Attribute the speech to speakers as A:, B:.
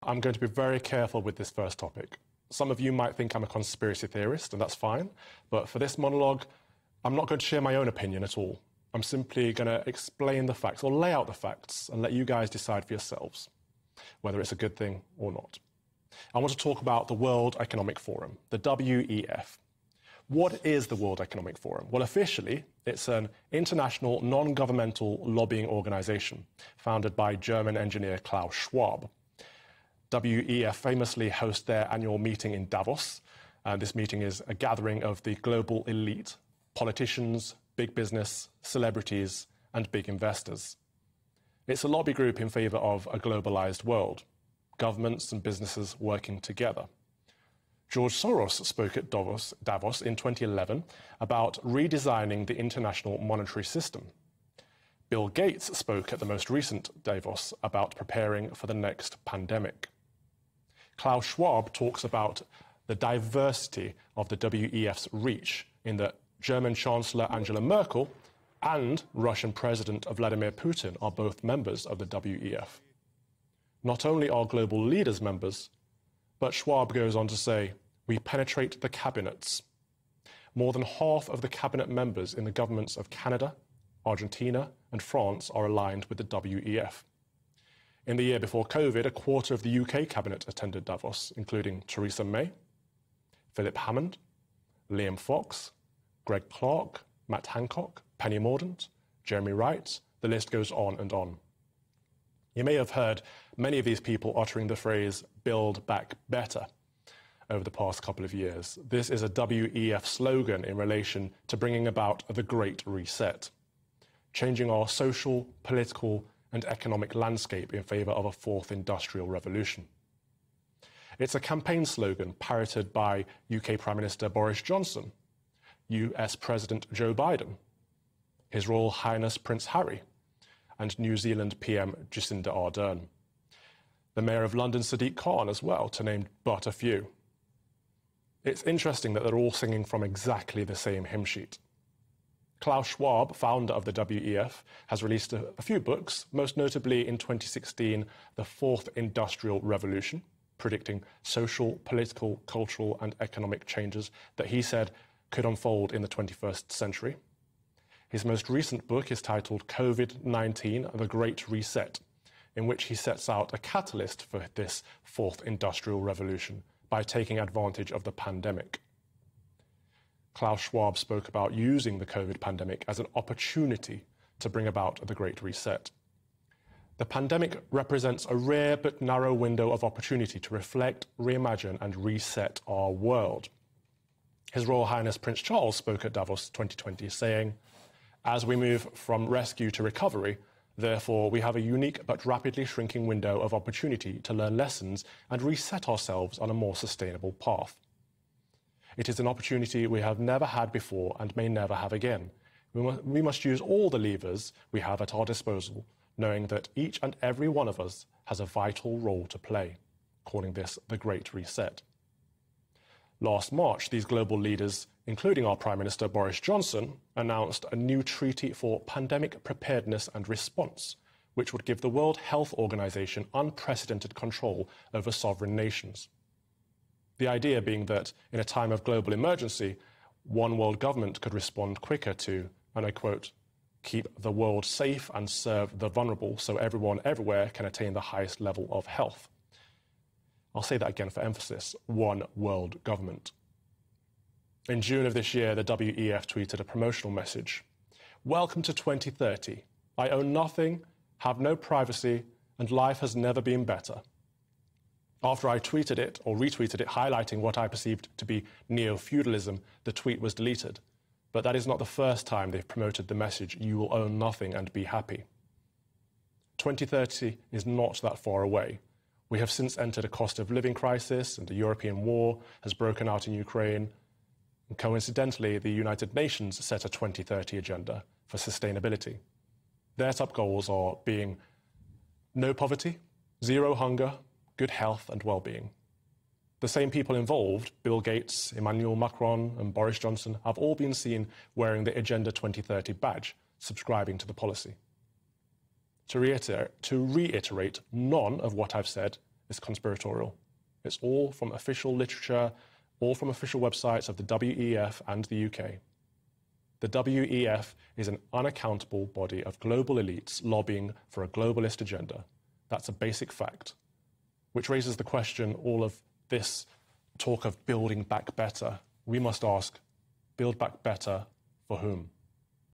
A: I'm going to be very careful with this first topic. Some of you might think I'm a conspiracy theorist, and that's fine, but for this monologue, I'm not going to share my own opinion at all. I'm simply going to explain the facts, or lay out the facts, and let you guys decide for yourselves whether it's a good thing or not. I want to talk about the World Economic Forum, the WEF. What is the World Economic Forum? Well, officially, it's an international non-governmental lobbying organization founded by German engineer Klaus Schwab. WEF famously hosts their annual meeting in Davos, and this meeting is a gathering of the global elite, politicians, big business, celebrities, and big investors. It's a lobby group in favor of a globalized world, governments and businesses working together. George Soros spoke at Davos in 2011 about redesigning the international monetary system. Bill Gates spoke at the most recent Davos about preparing for the next pandemic. Klaus Schwab talks about the diversity of the WEF's reach in that German Chancellor Angela Merkel and Russian President Vladimir Putin are both members of the WEF. Not only are global leaders members, but Schwab goes on to say, we penetrate the cabinets. More than half of the cabinet members in the governments of Canada, Argentina, and France are aligned with the WEF. In the year before COVID, a quarter of the UK cabinet attended Davos, including Theresa May, Philip Hammond, Liam Fox, Greg Clark, Matt Hancock, Penny Mordaunt, Jeremy Wright. The list goes on and on. You may have heard many of these people uttering the phrase, build back better, over the past couple of years. This is a WEF slogan in relation to bringing about the Great Reset, changing our social, political, and economic landscape in favour of a fourth industrial revolution. It's a campaign slogan parroted by UK Prime Minister Boris Johnson, US President Joe Biden, His Royal Highness Prince Harry, and New Zealand PM Jacinda Ardern. The Mayor of London, Sadiq Khan, as well, to name but a few. It's interesting that they're all singing from exactly the same hymn sheet. Klaus Schwab, founder of the WEF, has released a few books, most notably in 2016, The Fourth Industrial Revolution, predicting social, political, cultural, and economic changes that he said could unfold in the 21st century. His most recent book is titled COVID-19, The Great Reset, in which he sets out a catalyst for this fourth industrial revolution by taking advantage of the pandemic. Klaus Schwab spoke about using the COVID pandemic as an opportunity to bring about the Great Reset. The pandemic represents a rare but narrow window of opportunity to reflect, reimagine, and reset our world. His Royal Highness Prince Charles spoke at Davos 2020, saying, as we move from rescue to recovery, therefore, we have a unique but rapidly shrinking window of opportunity to learn lessons and reset ourselves on a more sustainable path. It is an opportunity we have never had before and may never have again. We must use all the levers we have at our disposal, knowing that each and every one of us has a vital role to play, calling this the Great Reset. Last March, these global leaders, including our Prime Minister Boris Johnson, announced a new treaty for pandemic preparedness and response, which would give the World Health Organization unprecedented control over sovereign nations. The idea being that in a time of global emergency, one world government could respond quicker to, and I quote, keep the world safe and serve the vulnerable so everyone everywhere can attain the highest level of health. I'll say that again for emphasis, one world government. In June of this year, the WEF tweeted a promotional message. Welcome to 2030. I own nothing, have no privacy, and life has never been better. After I tweeted it, or retweeted it, highlighting what I perceived to be neo-feudalism, the tweet was deleted. But that is not the first time they've promoted the message, you will own nothing and be happy. 2030 is not that far away. We have since entered a cost of living crisis, and a European war has broken out in Ukraine. And coincidentally, the United Nations set a 2030 agenda for sustainability. Their top goals are being no poverty, zero hunger, good health and well-being. The same people involved, Bill Gates, Emmanuel Macron and Boris Johnson, have all been seen wearing the Agenda 2030 badge, subscribing to the policy. To reiterate, none of what I've said is conspiratorial. It's all from official literature, all from official websites of the WEF and the UK. The WEF is an unaccountable body of global elites lobbying for a globalist agenda. That's a basic fact, which raises the question, all of this talk of building back better. We must ask, build back better for whom?